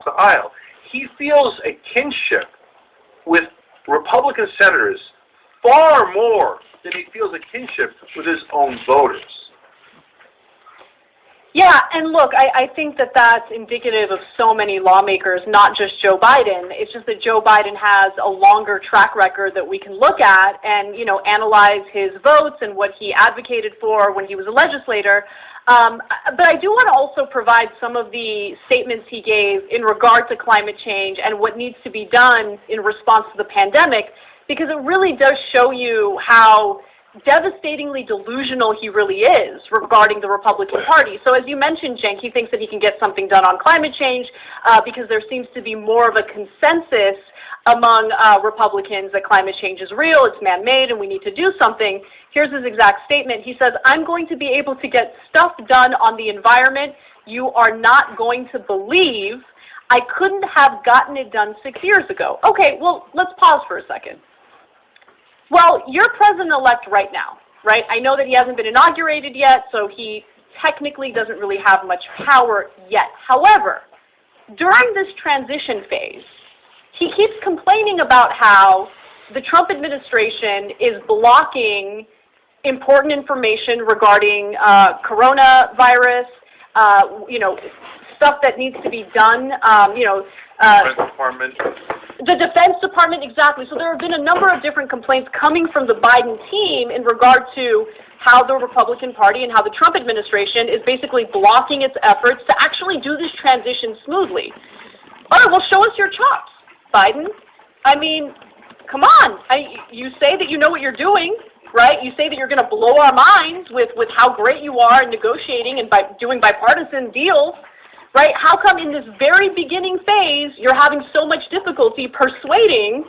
the aisle. He feels a kinship with Republican senators far more than he feels a kinship with his own voters. Yeah, and look, I think that that's indicative of so many lawmakers, not just Joe Biden. It's just that Joe Biden has a longer track record that we can look at and, analyze his votes and what he advocated for when he was a legislator. But I do want to also provide some of the statements he gave in regard to climate change and what needs to be done in response to the pandemic, because it really does show you how devastatingly delusional he really is regarding the Republican Party. So as you mentioned, Cenk, he thinks that he can get something done on climate change because there seems to be more of a consensus among Republicans that climate change is real, it's man-made, and we need to do something. Here's his exact statement. He says, "I'm going to be able to get stuff done on the environment you are not going to believe. I couldn't have gotten it done 6 years ago." Okay, well, let's pause for a second. Well, you're president-elect right now, right? I know that he hasn't been inaugurated yet, so he technically doesn't really have much power yet. However, during this transition phase, he keeps complaining about how the Trump administration is blocking important information regarding coronavirus, stuff that needs to be done, Defense Department. The Defense Department, exactly. So there have been a number of different complaints coming from the Biden team in regard to how the Republican Party and how the Trump administration is basically blocking its efforts to actually do this transition smoothly. All right, well, show us your chops, Biden. I mean, come on. You say that you know what you're doing, right? You say that you're going to blow our minds with how great you are in negotiating and by doing bipartisan deals. Right? How come in this very beginning phase you're having so much difficulty persuading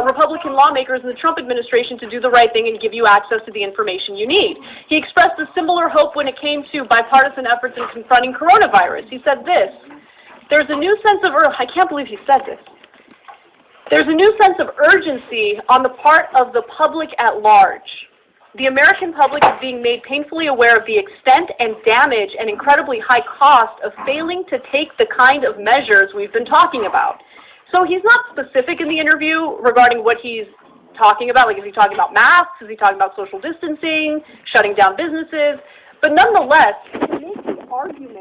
Republican lawmakers in the Trump administration to do the right thing and give you access to the information you need? He expressed a similar hope when it came to bipartisan efforts in confronting coronavirus. He said this, "There's a new sense of I can't believe he said this. There's a new sense of urgency on the part of the public at large. The American public is being made painfully aware of the extent and damage and incredibly high cost of failing to take the kind of measures we've been talking about." So he's not specific in the interview regarding what he's talking about. Like, is he talking about masks? Is he talking about social distancing, shutting down businesses? But nonetheless, he makes the argument